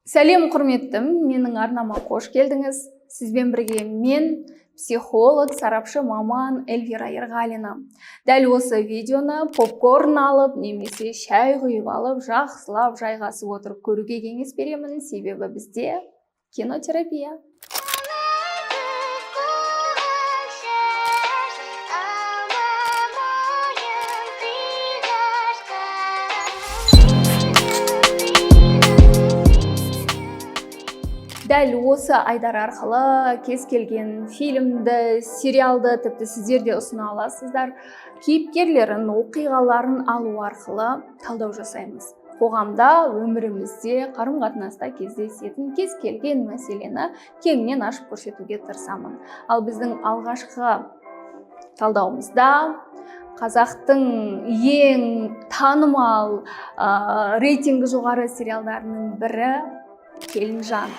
Сәлем құрметтім, менің арнама қош келдіңіз. Сізбен бірге мен психолог, сарапшы маман Эльвира Ерғалина. Дәл осы видеоны попкорн алып, немесе шай құйып алып, жақсылап жайғасып отырып көруге кеңес беремін, себебі бізде кинотерапия. Дәл осы айдар арқылы кез келген фильмді, сериалды тіпті сіздер де ұсына аласыздар. Кейіпкерлерін, оқиғаларын алу арқылы талдау жасаймыз. Қоғамда, өмірімізде, қарым-қатынаста кездесетін кез келген мәселені кеңінен ашып көрсетуге тырысамын. Ал біздің алғашқы талдауымызда қазақтың ең танымал рейтингі жоғары сериалдарының бірі Келінжан.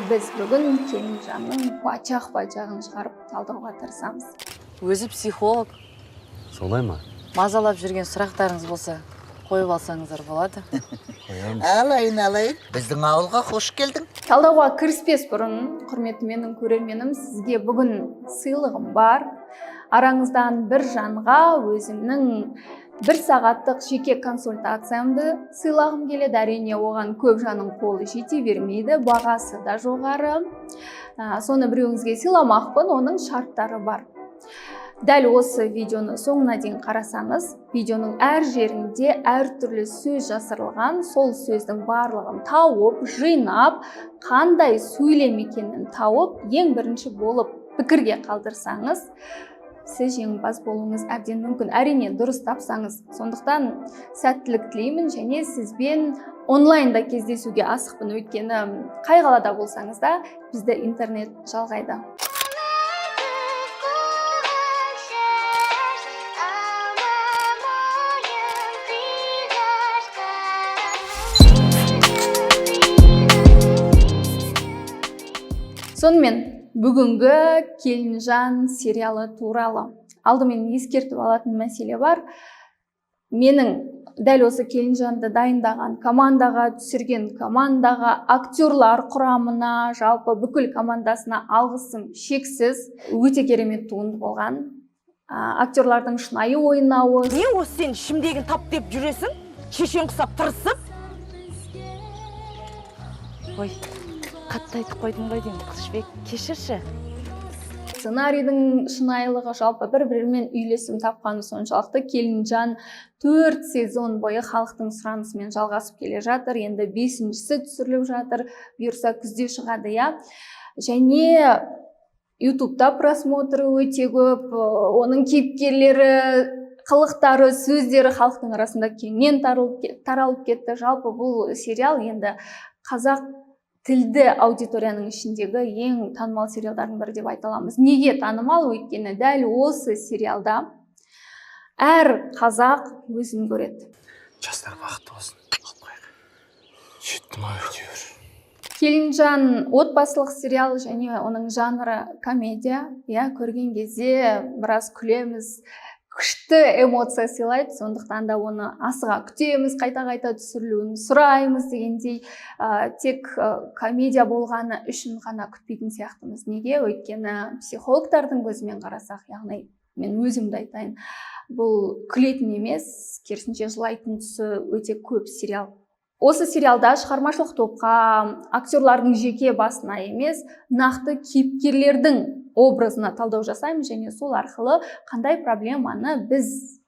Біз бүгін Келінжанның бачақ-бачағын шығарып талдауға тырысамыз. Өзі психолог. Солай ма? Мазалап жүрген сұрақтарыңыз болса, қойып алсаңыздар болады. Алайын, біздің ауылға қош келдің. Талдауға кіріспес бұрын, құрметті менің көрерменім, сізге бүгін сыйлығым бар. Араңыздан бір жанға өзімнің 1 сағаттық жеке консультациямды сыйлағым келеді. Әрине, оған көп жанның қолы жете бермейді, бағасы да жоғары. Соны біреуіңізге сыйламақпын, оның шарттары бар. Дәл осы видеоны соңына дейін қарасаңыз, видеоның әр жерінде әртүрлі сөз жасырылған, сол сөздің барлығын тауып, жинап, қандай сөйлем екенін тауып, ең бірінші болып пікірге қалдырсаңыз, сіз жеңімпаз болуыңыз әбден мүмкін. Әрине, дұрыс тапсаңыз. Сондықтан сәттілік тілеймін, және сізбен онлайнда кездесуге асықпын, өйткені қай қалада болсаңыз да бізді интернет жалғайды. Сонымен, бүгінгі Келінжан сериалы туралы алдымен ескертіп алатын мәселе бар. Менің дәл осы Келінжанды дайындаған командаға, түсірген командаға, актерлар құрамына, жалпы бүкіл командасына алғысым шексіз. Өте керемет туынды болған. Актерлардың шынайы ойнауы. Не осы сен ішімдегін тап деп жүресің? Шешең құсап тырысып? Ой, қатты айтып қойдым ғой деймін, Қылышбек, кешірші. Сценарийдің шынайылығы, жалпы бір-бірімен үйлесім тапқаны соншалықты. Келінжан 4 сезон бойы халықтың сұранысымен жалғасып келе жатыр. Енді 5-шісі түсіріліп жатыр. Бұйырса күзде шығады, Және YouTube'да просмотры өте көп. Оның кейіпкерлері, қылықтары, сөздері халықтың арасында кеңінен таралып кетті. Жалпы бұл сериал енді қазақ тілді аудиторияның ішіндегі ең танымал сериалдардың бірі деп айта аламыз. Неге танымал? Өйткені дәл осы сериалда әр қазақ өзін көреді. Жастар бақытты болсын. Жеттім әйтеуір. Келінжан отбасылық сериал, және оның жанры комедия. Көрген кезде біраз күлеміз, күшті эмоция сыйлайды, сондықтан да оны асыға күтеміз, қайта-қайта түсірілуін сұраймыз дегендей, тек комедия болғаны үшін ғана күтпейтін сияқтымыз. Неге? Өйткені психологтардың көзімен қарасақ, яғни мен өзімді айтайын, бұл күлетін емес, керісінше жылайтын тұсы өте көп сериал. Осы сериалда шығармашылық топқа, актерлардың жеке басына емес, нақты кейіпкерлердің образына талдау жасаймыз, және сол арқылы қандай проблеманы біз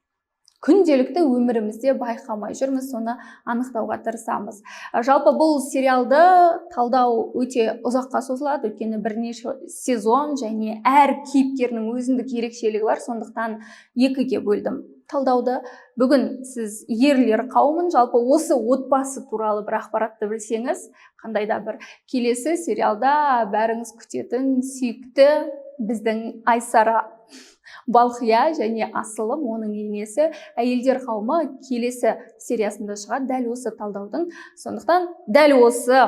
күнделікті өмірімізде байқамай жүрміз, соны анықтауға тырысамыз. Жалпы бұл сериалды талдау өте ұзаққа созылады, өйткені бірнеше сезон және әр кейіпкерінің өзіндік ерекшелігі бар, сондықтан 2-ге бөлдім талдауды. Бүгін сіз ерлер қауымын, жалпы осы отбасы туралы бір ақпаратты білсеңіз, қандай да бір келесі сериалда бәріңіз күтетін сүйікті біздің Айсара Балқия және Асылым, оның енесі, әйелдер қауымы келесі сериясында шығады, дәл осы талдаудың. Сондықтан дәл осы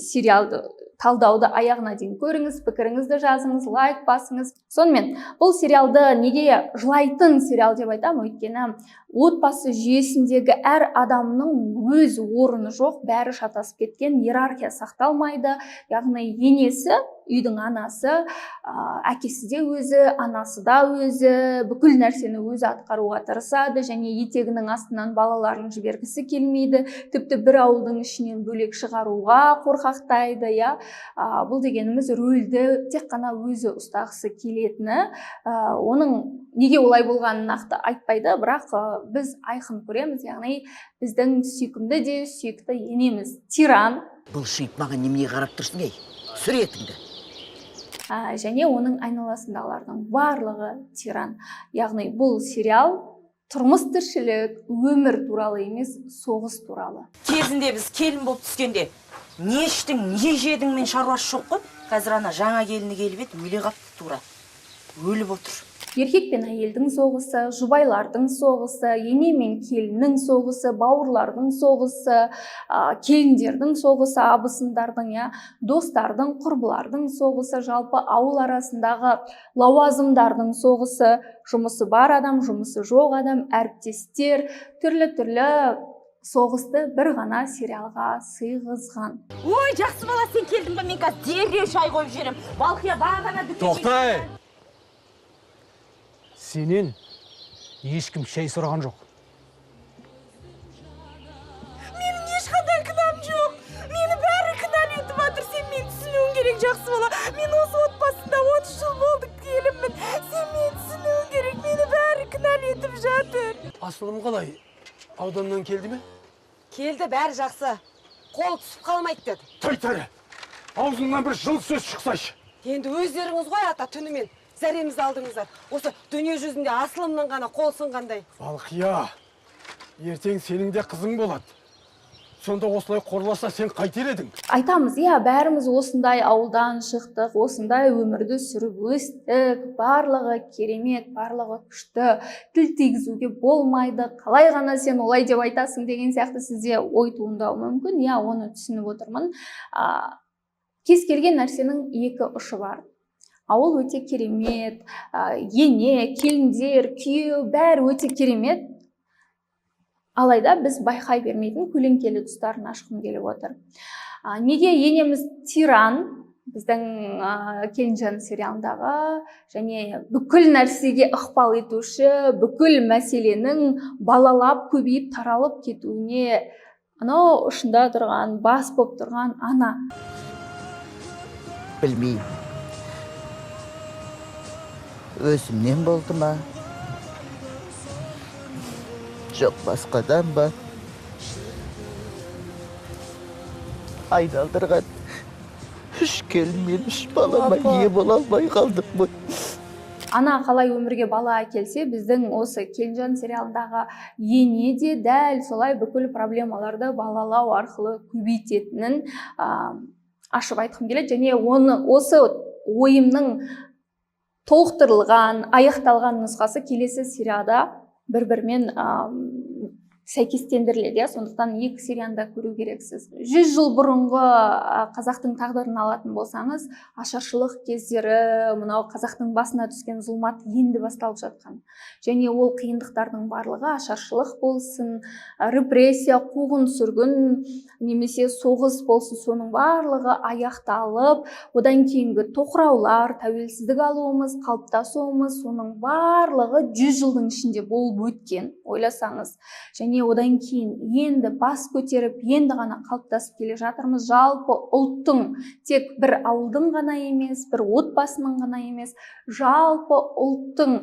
сериалды талдауды аяғына дейін көріңіз, пікіріңізді жазыңыз, лайк басыңыз. Сонымен бұл сериалды неге жылайтын сериал деп айтамын, өйткені отбасы жүйесіндегі әр адамның өз орны жоқ, бәрі шатасып кеткен, иерархия сақталмайды. Яғни енесі, үйдің анасы, әкесі де өзі, анасы да өзі, бүкіл нәрсені өзі атқаруға тырысады және етегінің астынан балаларын жібергісі келмейді. Тіпті бір ауылдың ішінен бөлек шығаруға қорқақтайды, я. Бұл дегеніміз рөлді тек қана өзі ұстағысы келетіні. Оның неге олай болғанын нақты айтпайды, бірақ біз айқын көреміз, яғни біздің сүйкімді де сүйікті енеміз тиран. Бұл шиып маған немене қарап тұрсың, ей? Сүретіңді. Және оның айналасындағылардың барлығы тиран. Яғни бұл сериал тұрмыс тіршілік, өмір туралы емес, соғыс туралы. Кезінде біз келін болып түскенде не іштің, не жедің мен шаруасы жоқ қой. Қазір ана жаңа келіні келіп еді, өле қапты тура. Өліп отыр. Еркек пен әйелдің соғысы, жұбайлардың соғысы, ене мен келіннің соғысы, бауырлардың соғысы, келіндердің соғысы, абысындардың, достардың, құрбылардың соғысы, жалпы ауыл арасындағы лауазымдардың соғысы, жұмысы бар адам, жұмысы жоқ адам, әріптестер, түрлі соғысты бір ғана сериалға сыйғызған. Ой, жақсы бала, сен келдің бе, мен қазір дереу шай қойып жіберем. Балқия бағана дүкенге. Тоқтай! Сенен ешкім шай сұраған жоқ. Менің ешқандай кінәм жоқ. Мені бәрі кінәлі етіп жатыр. Сен мені түсінуің керек, жақсы бала. Мен осы отбасында 30 жыл болды келінмін. Сен мені түсінуің керек. Мені бәрі кінәлі етіп жатыр. Асылым қалай? Ауданнан келді ме? Келді, бәрі жақсы. Қол түсіп қалмайды деді. Тайтары! Аузыңнан бір жыл сөз шықсайшы. Енді өздеріңіз ғой ата түнімен зәреміз алдыңыздар. Осы дүние жүзінде асылымнан ғана қол сынғандай. Балқия, ертең сенің де қызың болады. Сонда осылай қорласа сен қайтер едің? Айтамыз, бәріміз осындай ауылдан шықтық, осындай өмірді сүріп өстік, барлығы керемет, барлығы күшті, тіл тигізуге болмайды, қалай ғана сен олай деп айтасың деген сияқты сізде ой туындауы мүмкін. Оны түсініп отырмын. Кез келген нәрсенің екі ұшы бар. Ауыл өте керемет, ене, келіндер, күйеу, бәрі өте керемет. Алайда біз байқай бермейтін көлеңкелі тұстарын ашқым келіп отыр. Неге енеміз тиран, біздің Келінжан сериалындағы, және бүкіл нәрсеге ықпал етуші, бүкіл мәселенің балалап, көбейіп, таралып кетуіне анау ұшында тұрған, бас болып тұрған ана. Білмеймін. Өзімнен болды ма? Жоқ басқадан ба? Айналдырған 3 келін мен 3 балама ие бола алмай қалдым ғой. Ана қалай өмірге бала әкелсе, біздің осы Келінжан сериалындағы ене де дәл солай бүкіл проблемаларды балалау арқылы көбейтетінін ашып айтқым келеді. Және осы ойымның толықтырылған, аяқталған нұсқасы келесі сериалда бір-бірімен сәйкестендіріледі. Сондықтан екі серияны да көру керексіз. 100 жыл бұрынғы қазақтың тағдырын алатын болсаңыз, ашаршылық кездері, мынау қазақтың басына түскен зұлмат енді басталып жатқан. Және ол қиындықтардың барлығы ашаршылық болсын, репрессия, қуғын сүргін, немесе соғыс болсын, соның барлығы аяқталып, одан кейінгі тоқыраулар, тәуелсіздік алуымыз, қалыптасуымыз, соның барлығы 100 жылдың ішінде болып өткен, ойласаңыз. Және одан кейін енді бас көтеріп, енді ғана қалыптасып келе жатырмыз. Жалпы ұлттың, тек бір ауылдың ғана емес, бір отбасының ғана емес, жалпы ұлттың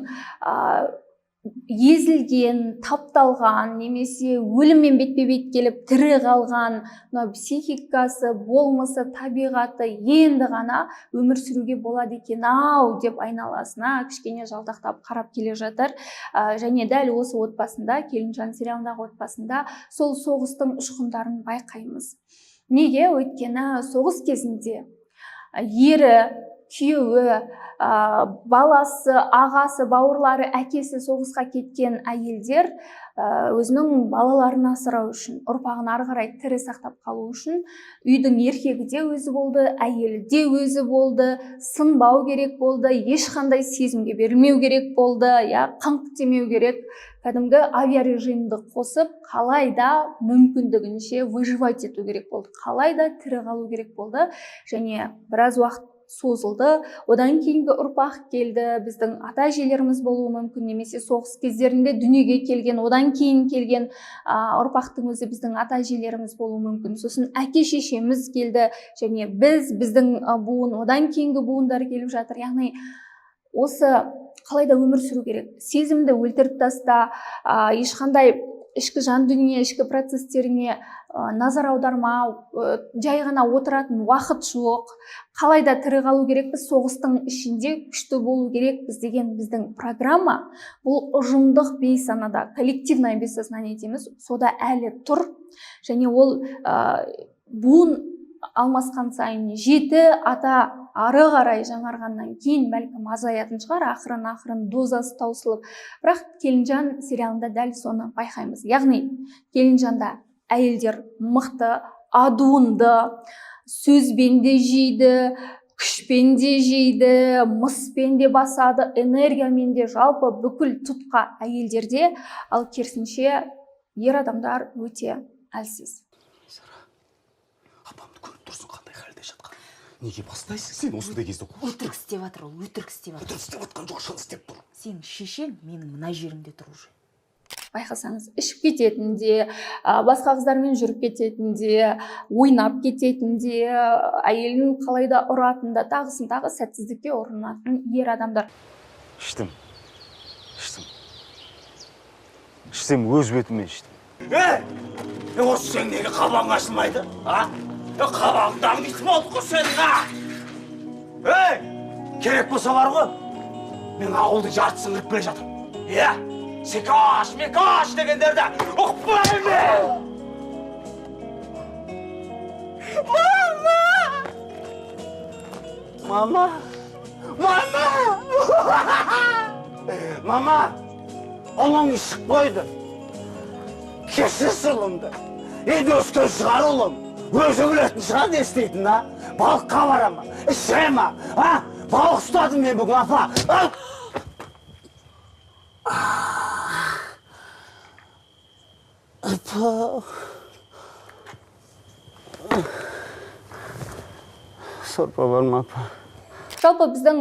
езілген, тапталған, немесе өліммен бетпе-бет келіп тірі қалған психикасы, болмысы, табиғаты енді ғана өмір сүруге болады екен-ау деп айналасына кішкене жалтақтап қарап келе жатыр. Және дәл осы отбасында, Келінжан сериалындағы отбасында сол соғыстың ұшқындарын байқаймыз. Неге? Өйткені соғыс кезінде ері күйеуі, баласы, ағасы, бауырлары, әкесі соғысқа кеткен әйелдер өзінің балаларын асырау үшін, ұрпағын ары қарай тірі сақтап қалу үшін үйдің еркегі де өзі болды, әйелі де өзі болды, сынбау керек болды, ешқандай сезімге берілмеу керек болды, қаңқ демеу керек. Кәдімгі авиарежимді қосып, қалайда мүмкіндігінше выживать ету керек болды, қалайда тірі қалу керек болды. Және біраз уақыт созылды. Одан кейінгі ұрпақ келді. Біздің ата-әжелеріміз болуы мүмкін, немесе соғыс кездерінде дүниеге келген, одан кейін келген ұрпақтың өзі біздің ата-әжелеріміз болуы мүмкін. Сосын әке-шешеміз келді, және біздің буын, одан кейінгі буындар келіп жатыр. Яғни осы қалайда өмір сүру керек. Сезімді өлтіріп таста, ешқандай ішкі жан дүние, ішкі процестеріне назар аудармау, жай ғана отыратын уақыт жоқ. Қалайда тірі қалу керекпіз, соғыстың ішінде күшті болу керекпіз деген біздің программа. Бұл ұжымдық бейсанада, коллективное бессознание дейміз, сода әлі тұр. Және ол буын алмасқан сайын жеті ата ары қарай жаңарғаннан кейін бәлкім азаятын шығар, ақырын дозасы таусылып. Бірақ Келінжан сериалында дәл соны байқаймыз. Яғни Келінжанда әйелдер мықты, адуынды, сөзбен де жейді, күшпен де жейді, мыспен де басады, энергиямен де, жалпы бүкіл тұтқа әйелдерде, ал керісінше ер адамдар өте әлсіз. Апамды көріп тұрсың қандай халде жатқан. Неге бастайсың сен осындай кезде? Өтірік істеп жатыр ол, өтірік істеп жатыр. Өтірік істеп жатқан жоқ, шын істеп тұр. Сенің шешең менің мына жерімде тұр уже. Байқасаңыз, ішіп кететінде, басқа қыздармен жүріп кететінде, ойнап кететінде, әйелін қалайда ұратында, тағы сәтсіздікке ұрынатын ер адамдар. Іштім, өз бетіммен іштім. Осы сен неге қабағың ашылмайды? Қабағыңдағы несі болды ғой сенің, керек болса бар ғой. Мен ауылдың жартысын кіріп келе жатырмын. Секаш, мекаш дегендерді ұқпаймын мен! Мама! Ұлың ішіп қойды. Кешір ұлымды. Енді өскен шығар ұлым. Өзі білетін шығар не істейтін, балыққа барама, ішема, балық ұстадым мен бүгін, апа. Апа. Сорпа бар ма, апа? Жалпы біздің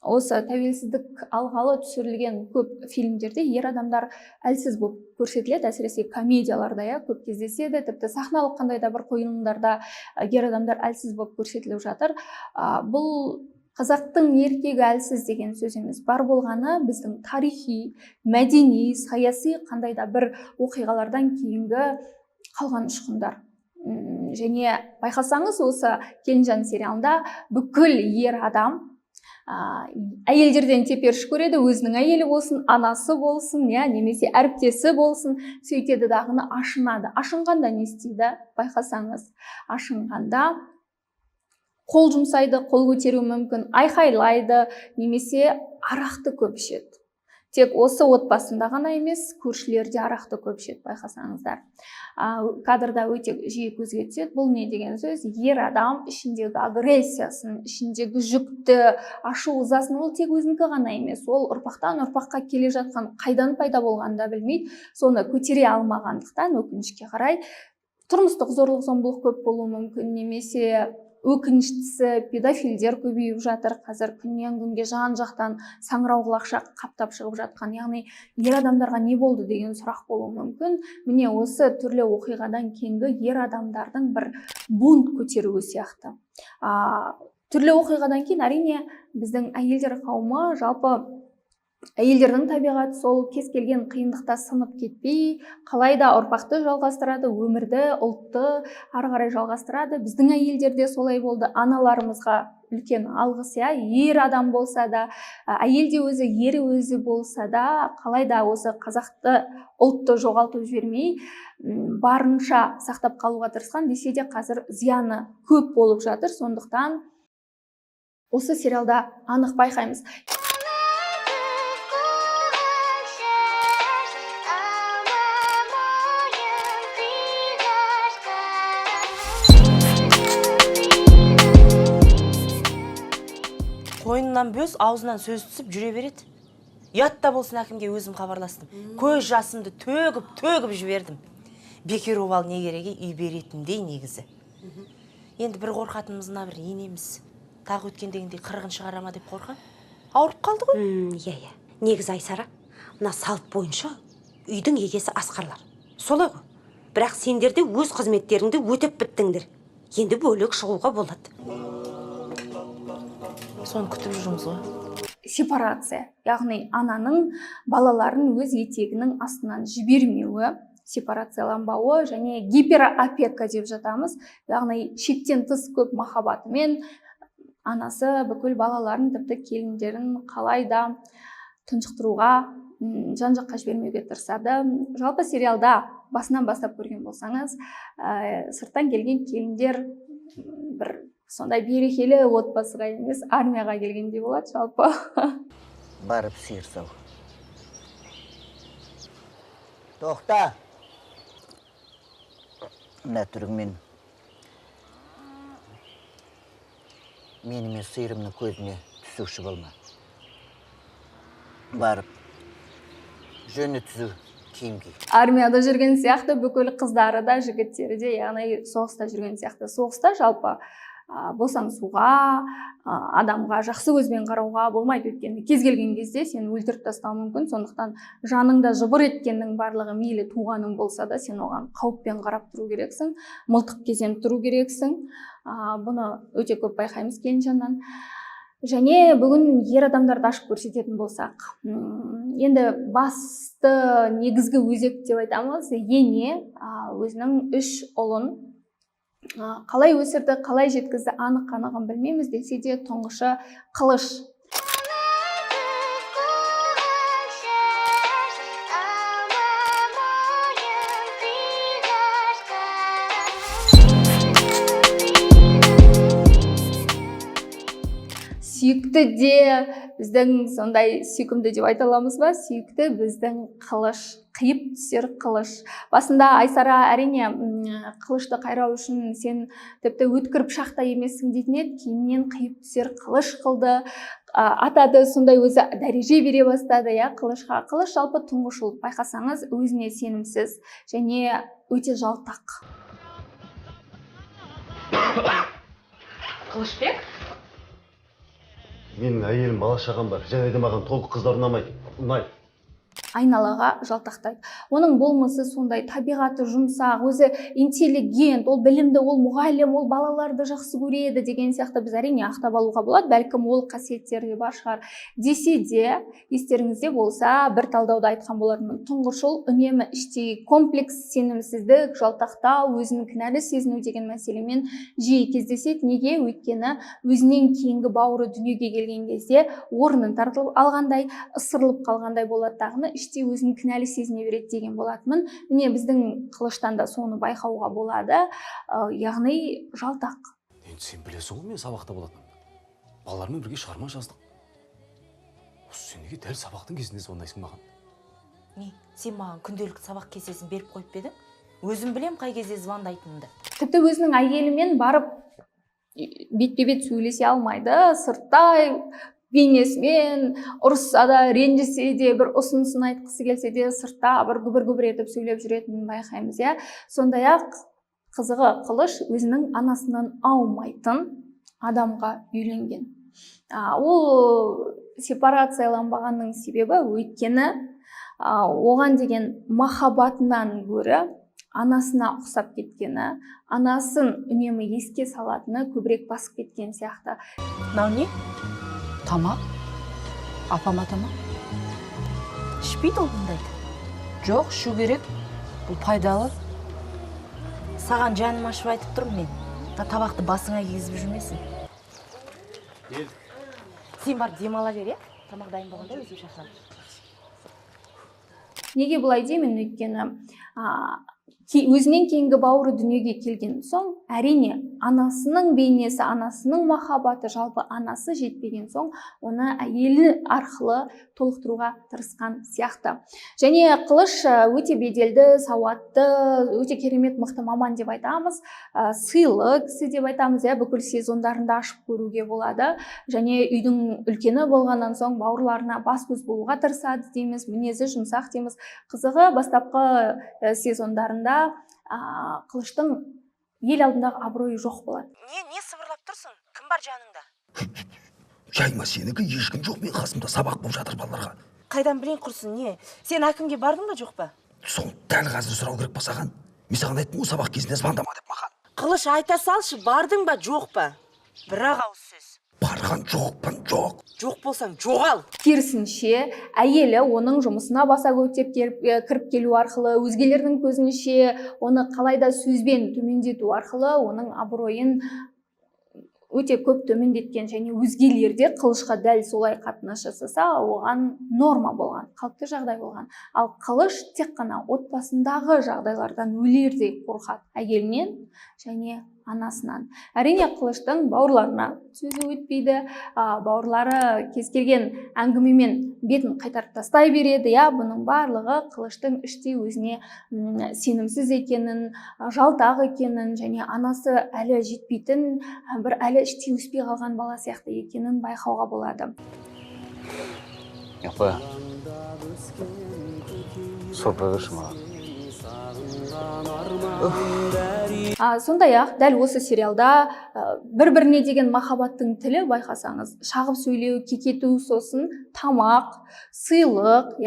осы тәуелсіздік алғалы түсірілген көп фильмдерде ер адамдар әлсіз болып көрсетіледі, әсіресе комедияларда көп кездеседі, тіпті сахналық қандай да бір қойылымдарда ер адамдар әлсіз болып көрсетіліп жатыр. Бұл қазақтың еркегі әлсіз деген сөз емес, бар болғаны біздің тарихи, мәдени, саяси қандай да бір оқиғалардан кейінгі қалған ұшқындар. Және байқасаңыз, осы Келінжан сериалында бүкіл ер адам әйелдерден теперіш көреді, өзінің әйелі болсын, анасы болсын, немесе әріптесі болсын, сөйтеді дағыны ашынады. Ашынғанда не істейді? Байқасаңыз, ашынғанда қол жұмсайды, қол көтеру мүмкін, айқайлайды, немесе арақты көп ішеді. Тек осы отбасында ғана емес, көршілерде арақты көп ішеді, байқасаңыздар. Кадрда өте жиі көзге түседі. Бұл не деген сөз? Ер адам ішіндегі агрессиясын, ішіндегі жүкті, ашу ызасын ол тек өзінікі ғана емес. Ол ұрпақтан ұрпаққа келе жатқан, қайдан пайда болғанын да білмейді. Соны көтере алмағандықтан өкінішке қарай тұрмыстық зорлық-зомбылық көп болуы мүмкін, немесе өкініштісі педофилдер көбейіп жатыр. Қазір күннен күнге жан-жақтан саңырауқұлақша қаптап шығып жатқан. Яғни ер адамдарға не болды деген сұрақ болуы мүмкін. Міне осы түрлі оқиғадан кейінгі ер адамдардың бір бунт көтеруі сияқты. Түрлі оқиғадан кейін әрине біздің әйелдер қауымы, жалпы әйелдердің табиғаты сол кез келген қиындықта сынып кетпей, қалайда ұрпақты жалғастырады, өмірді, ұлтты ары қарай жалғастырады. Біздің әйелдерде солай болды. Аналарымызға үлкен алғыс, ер адам болса да, әйелде өзі, ері өзі болса да, қалайда осы қазақты, ұлтты жоғалтып жібермей, барынша сақтап қалуға тырысқан, десе де қазір зияны көп болып жатыр. Сондықтан осы сериалда анық байқаймыз. Қойнынан бөз, аузынан сөз түсіп жүре береді. Ятта болсын әкімге өзім хабарластым. Көз жасымды төгіп жібердім. Бекер обал не кереге үй беретіндей негізі. Енді бір қорқатынымызына бір енеміз. Тағы өткендегіндей қырғын шығарама деп қорқам. Ауырып қалды ғой. Иә. Негізі Айсара, мына салт бойынша үйдің егесі Асқарлар. Солай ғой. Бірақ сендер де өз қызметтеріңді өтеп біттіңдер. Енді бөлек шығуға болады. Соны күтіп жүрміз ғой. Сепарация, яғни ананың балаларын өз етегінің астынан жібермеуі, сепарацияланбауы және гиперопека деп жатамыз. Яғни шектен тыс көп махаббатымен анасы бүкіл балаларын, тіпті келіндерін қалай да тұншықтыруға, жан-жаққа жібермеуге тырысады. Жалпы сериалда басынан бастап көрген болсаңыз, сырттан келген келіндер бір сондай берекелі отбасыға емес, армияға келгендей болады жалпы. Барып сиыр сау. Тоқта! Мына түріңмен менімен сиырымның көзіне түсуші болма. Барып, жөні түзу киім ки. Армияда жүрген сияқты бүкіл қыздары да, жігіттері де, яғни соғыста жүрген сияқты. Соғыста жалпы босаңсуға, адамға жақсы көзбен қарауға болмайды, өйткені кез келген кезде сені өлтіріп тастауы мүмкін. Сондықтан жаныңда жыбыр еткеннің барлығы мейлі туғаның болса да, сен оған қауіппен қарап тұру керексің, мылтық кезеніп тұру керексің. Бұны өте көп байқаймыз Келінжаннан. Және бүгін ер адамдарды ашып көрсететін болсақ, енді басты негізгі өзек деп айтамыз, ене өзінің 3 ұлын қалай өсірді, қалай жеткізді, анық-қанығын білмейміз, десе де тұңғышы Қылыш. Сүйікті де біздің сондай сүйкімді деп айта аламыз ба? Сүйікті біздің Қылыш, қиып түсер Қылыш. Басында Айсара әрине Қылышты қайрау үшін сен тіпті өткір пышақта емессің дейтін еді, кейіннен қиып түсер Қылыш қылды. Атады сондай өзі дәреже бере бастады, я Қылышқа. Қылыш жалпы тұңғыш ұл, байқасаңыз, өзіне сенімсіз және өте жалтақ. Қылышбек? Менің әйелім бала шағам бар, және де маған толық қыздар ұнайды. Айналаға жалтақтайды. Оның болмысы сондай, табиғаты жұмсақ, өзі интеллигент, ол білімді, ол мұғалім, ол балаларды жақсы көреді деген сияқты біз әрине ақтап алуға болады. Бәлкім ол қасиеттері де бар шығар. Десе де, естеріңізде болса, бір талдауда айтқан болатынмын. Тұңғыш ұл үнемі іштегі комплекс, сенімсіздік, жалтақтау, өзінің кінәлі сезіну деген мәселемен жиі кездеседі. Неге? Өйткені өзінен кейінгі бауыры дүниеге келген кезде орнын тартылып алғандай, ысырылып қалғандай болады, тағыны іште өзін кінәлі сезіне береді деген болатынмын. Міне біздің Қылыштан да соны байқауға болады, яғни жалтақ. Енді сен білесің ғой, мен сабақта болатынымды. Балалармен бірге шығарма жаздық. Осы сен неге дәл сабақтың кезінде звондайсың маған? Не, сен маған күнделікті сабақ кестесін беріп қойып едің? Өзім білем қай кезде звондайтынымды. Тіпті өзінің әйелімен барып бетпе-бет сөйлесе алмайды, сырттай бейнесімен ұрысса да, ренжісе де, бір ұсынысын айтқысы келсе де, сыртта бір күбір-күбір етіп сөйлеп жүретінін байқаймыз, иә. Сондай-ақ қызығы Қылыш өзінің анасынан аумайтын адамға үйленген. Ол сепарацияланбағанның себебі өйткені оған деген махаббатынан гөрі анасына ұқсап кеткені, анасын үнемі еске салатыны көбірек басып кеткен сияқты. Мынау не? Тамақ? Апама тамақ? Ішпейді ол бұндайды. Жоқ, ішу керек. Бұл пайдалы. Саған жаным ашып айтып тұрмын мен. Табақты басыңа кигізіп жүрмесін. Сен бар демала бер, тамақ дайын болғанда өзім шақырамын. Неге бұлай деймін? Өйткені өзінен кейінгі бауыры дүниеге келген соң, әрине анасының бейнесі, анасының махаббаты, жалпы анасы жетпеген соң, оны әйелі арқылы толықтыруға тырысқан сияқты. Және Қылыш өте беделді, сауатты, өте керемет мықты маман деп айтамыз, сыйлы кісі деп айтамыз, бүкіл сезондарында ашып көруге болады. Және үйдің үлкені болғаннан соң бауырларына бас көз болуға тырысады дейміз, мінезі жұмсақ дейміз. Қызығы бастапқы сезондарында Қылыштың ел алдындағы абыройы жоқ болады. Не сыбырлап тұрсың? Кім бар жаныңда? Жайма сенікі ешкім жоқ, мен қасымда сабақ болып жатыр балаларға. Қайдан білейін құрсын, не? Сен әкімге бардың ба, жоқ па? Сол дәл қазір сұрау керек па саған? Мен саған айттым ғой, сабақ кезінде звондама деп маған. Қылыш, айта салшы, бардың ба, жоқ па? Бірақ ауыз сөз. Барған жоқпын, жоқ. Жоқ болсаң, жоғал. Керісінше, әйелі оның жұмысына баса көтеп кіріп келу арқылы, өзгелердің көзінше оны қалайда сөзбен төмендету арқылы оның абыройын өте көп төмендеткен, және өзгелерде Қылышқа дәл солай қатынас жасаса, оған норма болған, қалыпты жағдай болған. Ал Қылыш тек қана отбасындағы жағдайлардан өлердей қорқады, әйелінен және анасынан. Әрине Қылыштың бауырларына сөзі өтпейді, бауырлары кез келген әңгімемен бетін қайтарып тастай береді. Бұның барлығы Қылыштың іштей өзіне сенімсіз екенін, жалтақ екенін, және анасы әлі жетпейтін, бір әлі іштей өспей қалған бала сияқты екенін байқауға болады. Апа, сорпа берші маған. Сондай-ақ дәл осы сериалда бір-біріне деген махаббаттың тілі байқасаңыз, шағып сөйлеу, кекету, сосын тамақ, сыйлық,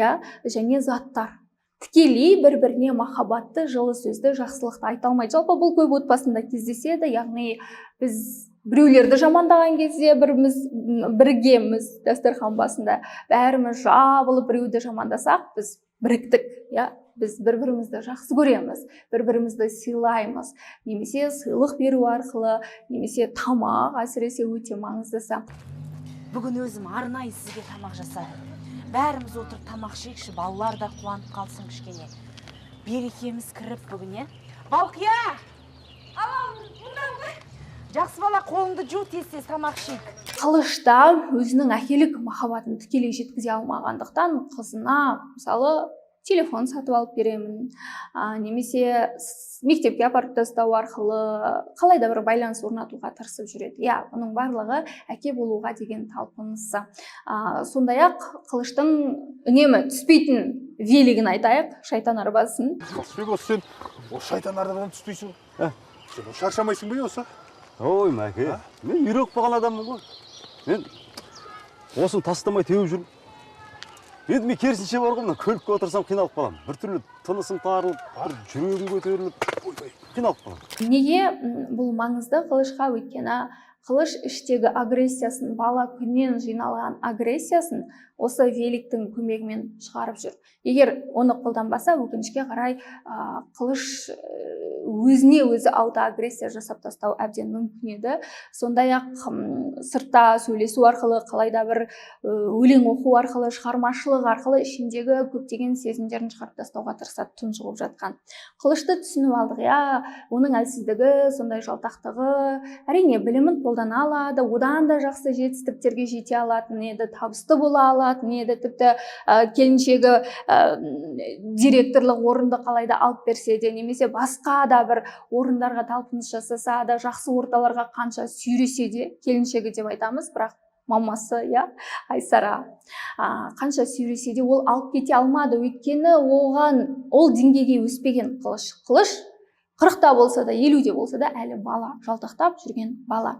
және заттар. Тікелей бір-біріне махаббатты, жылы сөзді, жақсылықты айта алмайды. Жалпы бұл көп отбасында кездеседі, яғни біз біреулерді жамандаған кезде біргеміз дастархан басында бәріміз жабылып біреуді жамандасақ, біз біріктік, біз бір-бірімізді жақсы көреміз, бір-бірімізді сыйлаймыз, немесе сыйлық беру арқылы, немесе тамақ әсіресе өте маңыздысы. Бүгін өзім арнайы сізге тамақ жасадым. Бәріміз отырып тамақ ішейікші, балалар да қуанып қалсын кішкене. Берекеміз кіріп бүгін, Балқия! Жақсы бала, қолыңды жу, тез-тез тамақ ішейік. Қылышта өзінің әкелік махаббатын тікелей жеткізе алмағандықтан қызына, мысалы, телефон сатып алып беремін, немесе мектепке апарып тастау арқылы қалайда бір байланыс орнатуға тырысып жүреді. Бұның барлығы әке болуға деген талпынысы. Сондай-ақ Қылыштың үнемі түспейтін велигін айтайық, шайтан арбасын. Қылышбек, осы сен осы шайтан арбадан түспейсің. Сен шаршамайсың ба осы? Ой, мәке, мен үйрек болған адаммын ғой. Мен осыны тастамай теуіп жүрмін. Енді мен керісінше бар ғой, мына көлікке отырсам қиналып қалам. Біртүрлі тынысым тарылып, жүрегім көтеріліп, қиналып қалам. Неге бұл маңызды Қылышқа? Өйткені Қылыш іштегі агрессиясын, бала күннен жиналған агрессиясын осы великтің көмегімен шығарып жүр. Егер оны қолданбаса, өкінішке қарай Қылыш өзіне өзі аутоагрессия жасап тастау әбден мүмкін еді. Сондай-ақ сыртта сөйлесу арқылы, қалайда бір өлең оқу арқылы, шығармашылық арқылы ішіндегі көптеген сезімдерін шығарып тастауға тырысады, тұншығып жатқан. Қылышты түсініп алдық, оның әлсіздігі, сондай жалтақтығы, әрине білімін қолдана алады, одан да жақсы жетістіктерге жете алатын еді, табысты бола алатын еді, тіпті келіншегі директорлық орынды қалайда алып берсе де, немесе басқа да бір орындарға талпыныс жасаса да, жақсы орталарға қанша сүйресе де, келіншегі деп айтамыз, бірақ мамасы, Айсара, қанша сүйресе де ол алып кете алмады. Өйткені ол деңгейге өспеген Қылыш. Қылыш 40-та болса да, 50-де болса да әлі бала, жалтақтап жүрген бала.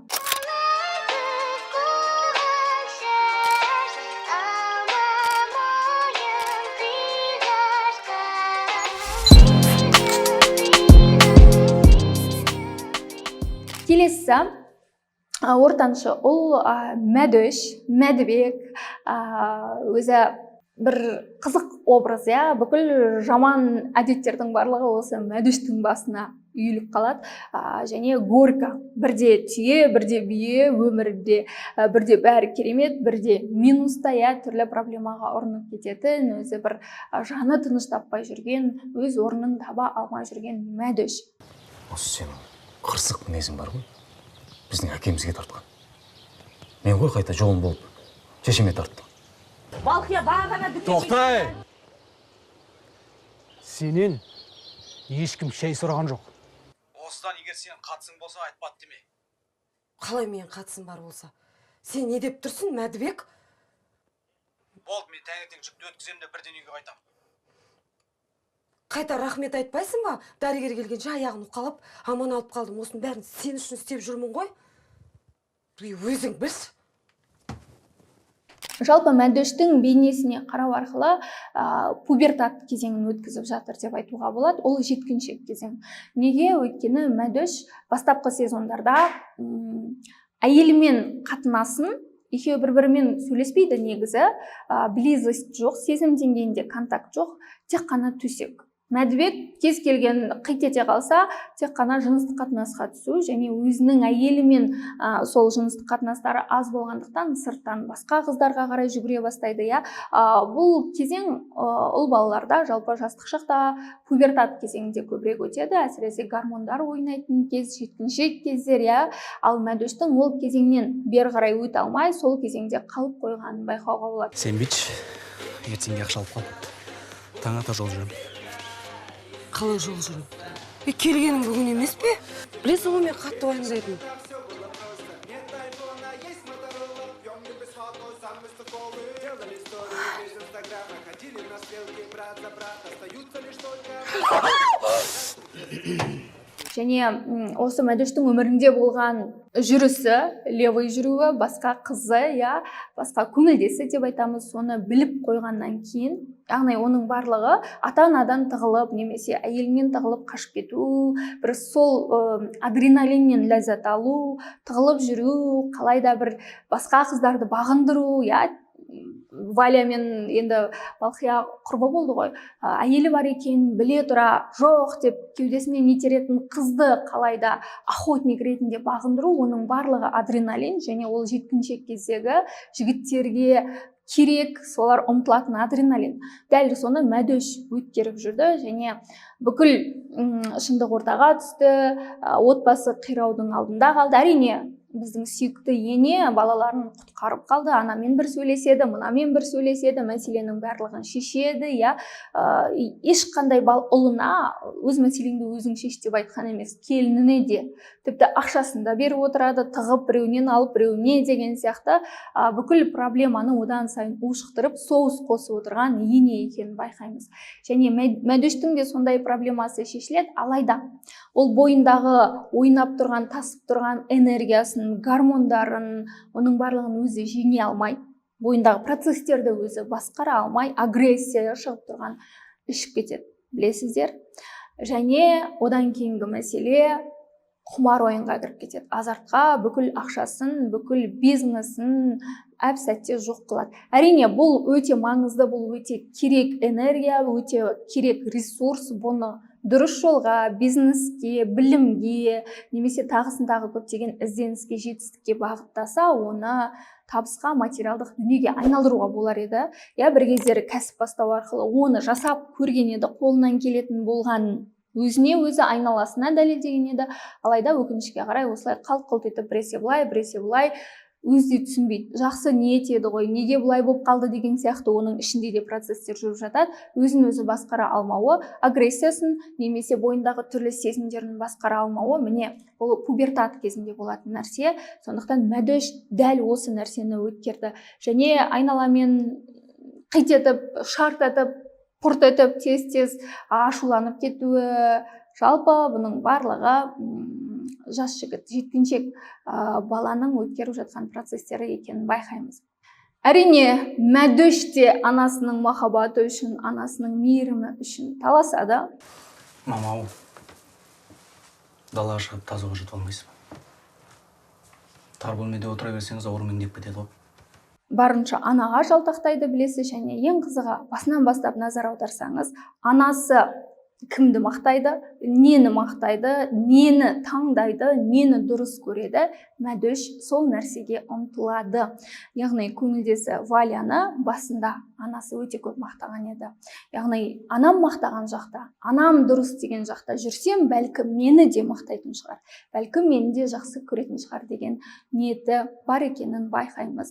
Келесі ортаншы ұл Мәдібек, өзі бір қызық образ, бүкіл жаман әдеттердің барлығы осы Мәдіштің басына үйіліп қалады. Және горка, бірде түйе, бірде бие, өмірде бірде бәрі керемет, бірде минуста, түрлі проблемаға ұрынып кететін, өзі бір жаны тыныш таппай жүрген, өз орнын таба алмай жүрген мәдөш. Осы сенің қырсық мінезің бар ғой, біздің әкемізге тартқан. Мен ғой қайта жолым болып, шешеме тарттым. Балқия бағана Тоқтай! Сенен ешкім шай сұраған жоқ. Осыдан егер сен қатысың болса, айтпат деме. Қалай мен қатысым бар болса? Сен не деп тұрсың, Мәдібек? Болды, мен таңертең жүкті өткіземін де бірден үйге қайтам. Қайта рахмет айтпайсың ба? Дәрігер келгенше аяғын уқалап, аман алып қалдым. Осының бәрін сен үшін істеп жүрмін ғой. Өзің білс. Жалпы мәдөштің бейнесіне қарау арқылы пубертат кезеңін өткізіп жатыр деп айтуға болады. Ол жеткіншек кезең. Неге? Өйткені мәдөш бастапқы сезондарда әйелімен қатынасын, екеуі бір-бірімен сөйлеспейді негізі, близость жоқ, сезім деңгейінде контакт жоқ, тек қана төсек. Мәдібек кез келген қит ете қалса, тек қана жыныстық қатынасқа түсу, және өзінің әйелімен сол жыныстық қатынастары аз болғандықтан сырттан басқа қыздарға қарай жүгіре бастайды. Бұл кезең ұл балаларда, жалпы жастық шақта, пубертат кезеңінде көбірек өтеді, әсіресе гормондар ойнайтын кез, жеткіншек кездер. Ал мәдөштің ол кезеңнен бері қарай өте алмай, сол кезеңде қалып қойғанын байқауға болады. Сен бич, ертеңге ақша алып қал. Таң ата жол жүрем. Қалай жол жүру? Келгенің бүгін емес пе? Білесің ғой, мен қатты уайымдайтын. Және осы мәдөштің өмірінде болған жүрісі, левый жүруі, басқа қызы, басқа көңілдесі деп айтамыз, соны біліп қойғаннан кейін, яғни оның барлығы ата-анадан тығылып, немесе әйелмен тығылып қашып кету, бір сол адреналиннен ләззат алу, тығылып жүру, қалайда бір басқа қыздарды бағындыру, Валямен енді Балқия құрбы болды ғой. Әйелі бар екен, біле тұра, жоқ деп кеудесінен итеретін қызды қалайда охотник ретінде бағындыру, оның барлығы адреналин, және ол жеткіншек кездегі жігіттерге керек, солар ұмтылатын адреналин. Дәл соны мәдөш өткеріп жүрді, және бүкіл шындық ортаға түсті, отбасы қираудың алдында қалды. Әрине, біздің сүйікті ене балаларын құтқарып қалды, анамен бір сөйлеседі, мынамен бір сөйлеседі, мәселенің барлығын шешеді, ешқандай ұлына өз мәселеңді өзің шеш деп айтқан емес, келініне де, тіпті ақшасын да беріп отырады, тығып біреуінен алып біреуіне деген сияқты бүкіл проблеманы одан сайын ушықтырып, соус қосып отырған ене екенін байқаймыз. Және мәдөштің де сондай проблемасы шешіледі, алайда ол бойындағы ойнап тұрған, тасып тұрған энергиясын, гормондарын, оның барлығын өзі жеңе алмай, бойындағы процестерді өзі басқара алмай, агрессия шығып тұрған ішіп кетеді, білесіздер. Және одан кейінгі мәселе құмар ойынға кіріп кетеді. Азартқа бүкіл ақшасын, бүкіл бизнесін әп сәтте жоқ қылады. Әрине, бұл өте маңызды, бұл өте керек энергия, өте керек ресурс. Бұны дұрыс жолға, бизнеске, білімге, немесе тағысындағы көптеген ізденіске, жетістікке бағыттаса, оны табысқа, материалдық дүниеге айналдыруға болар еді. Бір кездері кәсіп бастау арқылы оны жасап көрген еді, қолынан келетін болғанын өзіне өзі айналасына дәлелдеген еді. Алайда өкінішке қарай осылай қалт-құлт етіп біресе бұлай өзі түсінбейді. Жақсы ниет еді ғой, неге бұлай болып қалды деген сияқты оның ішінде де процестер жүріп жатады. Өзін өзі басқара алмауы, агрессиясын немесе бойындағы түрлі сезімдерін басқара алмауы, міне бұл пубертат кезінде болатын нәрсе. Сондықтан мәдөш дәл осы нәрсені өткерді. Және айналамен қит етіп, шарт етіп, пұрт етіп, тез-тез ашуланып кетуі, жалпы бұның барлығы жас жігіт, жеткіншек баланың өткеріп жатқан процестері екенін байқаймыз. Әрине, мәдөш те анасының махаббаты үшін, анасының мейірімі үшін таласады. Мама, далаға шығып таза жете алмайсыз ба? Тар бөлмеде отыра берсеңіз ауырмын деп кетеді ғой. Барынша анаға жалтақтайды, білесіз. Және ең қызығы, басынан бастап назар аударсаңыз, анасы кімді мақтайды, нені мақтайды, нені таңдайды, нені дұрыс көреді, Мәдөш сол нәрсеге ұмтылады. Яғни көңілдесі Валяны басында анасы өте көп мақтаған еді. Яғни анам мақтаған жақта, анам дұрыс деген жақта жүрсем, бәлкім мені де мақтайтын шығар, бәлкім мені де жақсы көретін шығар деген ниеті бар екенін байқаймыз.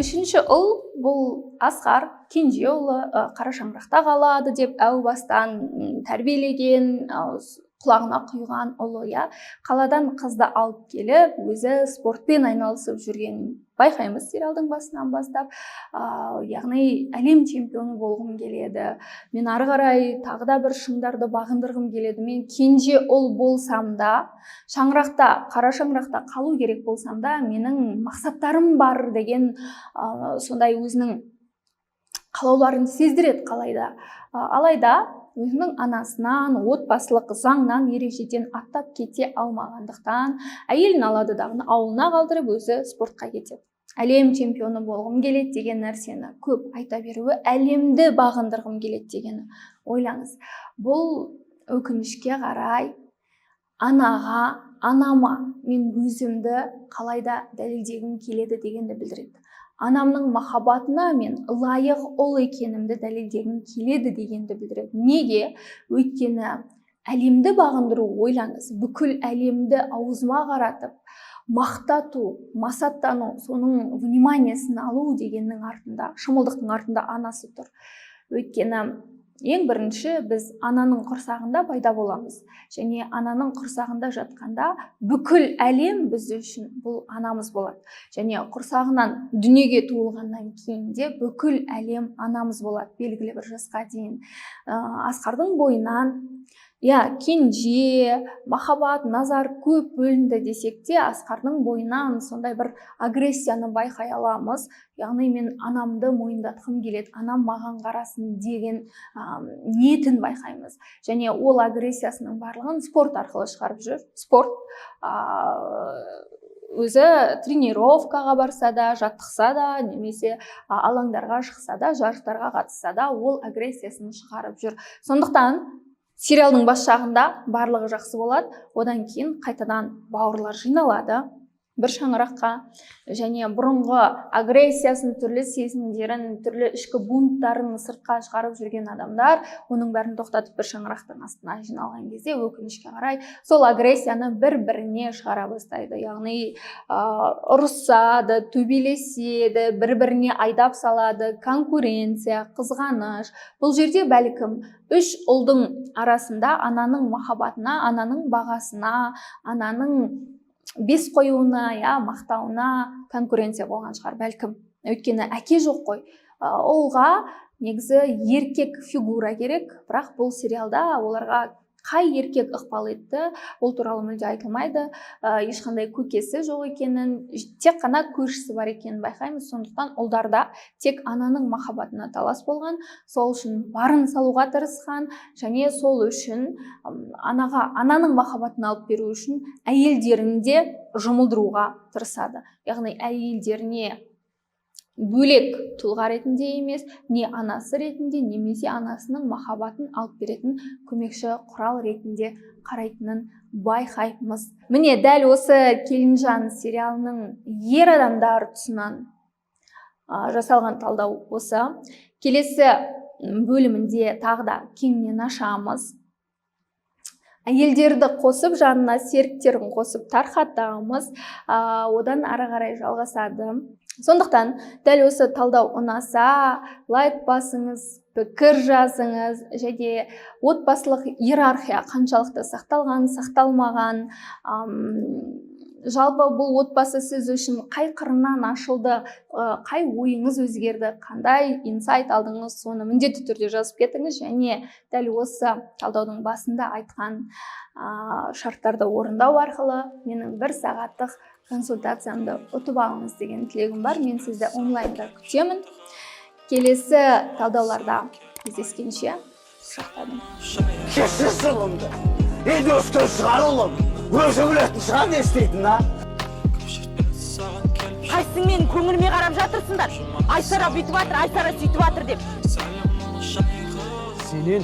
Үшінші ұл бұл Асқар, кенже ұлы, қара шаңырақта қалады деп әу бастан тәрбиелеген, құлағына құйған ұлы, қаладан қызды алып келіп, өзі спортпен айналысып жүргенін байқаймыз сериалдың басынан бастап. Яғни әлем чемпионы болғым келеді, мен ары қарай тағы да бір шыңдарды бағындырғым келеді, мен кенже ұл болсам да, қара шаңырақта қалу керек болсам да, менің мақсаттарым бар деген сондай өзінің қалауларын сездіреді қалайда. Алайда өзінің анасынан, отбасылық заңнан, ережеден аттап кете алмағандықтан әйелін алады дағы ауылына қалдырып өзі спортқа кетеді. Әлем чемпионы болғым келеді деген нәрсені көп айта беруі, әлемді бағындырғым келеді дегені. Ойлаңыз, бұл өкінішке қарай анама мен өзімді қалайда дәлелдегім келеді дегенді білдіреді. Анамның махаббатына мен лайық ұл екенімді дәлелдегім келеді дегенді білдіреді. Неге? Өйткені әлемді бағындыру, ойлаңыз, бүкіл әлемді аузыма қаратып, мақтату, масаттану, соның вниманиясын алу дегеннің артында, шымылдықтың артында анасы тұр. Өйткені ең бірінші біз ананың құрсағында пайда боламыз. Және ананың құрсағында жатқанда бүкіл әлем біз үшін бұл анамыз болады. Және құрсағынан дүниеге туылғаннан кейін де бүкіл әлем анамыз болады белгілі бір жасқа дейін. Асқардың бойынан кенже, махаббат, назар көп бөлінді десек те, Асқардың бойынан сондай бір агрессияны байқай аламыз. Яғни мен анамды мойындатқым келеді, анам маған қарасын деген ниетін байқаймыз. Және ол агрессиясының барлығын спорт арқылы шығарып жүр. Спорт өзі тренировкаға барса да, жаттықса да, немесе алаңдарға шықса да, жарыстарға қатысса да, ол агрессиясын шығарып жүр. Сондықтан сериалдың бас жағында барлығы жақсы болады, одан кейін қайтадан бауырлар жиналады бір шаңыраққа, және бұрынғы агрессиясын, түрлі сезімдерін, түрлі ішкі бунттарын сыртқа шығарып жүрген адамдар оның бәрін тоқтатып бір шаңырақтың астына жиналған кезде өкінішке қарай сол агрессияны бір-біріне шығара бастайды. Яғни ұрысады, төбелеседі, бір-біріне айдап салады, конкуренция, қызғаныш. Бұл жерде бәлкім үш ұлдың арасында ананың махаббатына, ананың бағасына, ананың бес қоюына, мақтауына конкуренция болған шығар бәлкім. Өйткені әке жоқ қой. Олға негізі еркек фигура керек, бірақ бұл сериалда оларға қай еркек ықпал етті, ол туралы мүлде айтылмайды. Ешқандай көкесі жоқ екенін, тек қана көршісі бар екенін байқаймыз. Сондықтан ұлдарда тек ананың махаббатына талас болған, сол үшін барын салуға тырысқан, және сол үшін ананың махаббатын алып беру үшін әйелдерін де жұмылдыруға тырысады. Яғни әйелдеріне бөлек тұлға ретінде емес, не анасы ретінде, немесе анасының махаббатын алып беретін көмекші құрал ретінде қарайтынын байқаймыз. Міне дәл осы Келінжан сериалының ер адамдар тұсынан жасалған талдау осы. Келесі бөлімінде тағы да кеңінен ашамыз. Әйелдерді қосып, жанына серіктерін қосып тарқатамыз, одан ары қарай жалғасады. Сондықтан дәл осы талдау ұнаса, лайк басыңыз, пікір жазыңыз, және отбасылық иерархия қаншалықты сақталған, сақталмаған, жалпы бұл отбасы сіз үшін қай қырынан ашылды, қай ойыңыз өзгерді, қандай инсайт алдыңыз, соны міндетті түрде жазып кетіңіз, және дәл осы талдаудың басында айтқан шарттарды орындау арқылы менің 1 сағаттық консультациямды ұтып алыңыз деген тілегім бар. Мен сізді онлайнда күтемін. Келесі талдауларда кездескенше құшақтадым. Енді өскен шығар ұлым. Өзі білетін шығар не істейтін, а? Қайсың менің көңіліме қарап жатырсыңдар? Айсара бүйтіп жатыр, Айсара сөйтіп жатыр деп. Сенен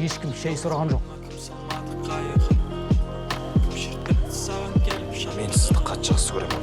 ешкім шай сұраған жоқ. Мен сізді қатты жақсы көремін.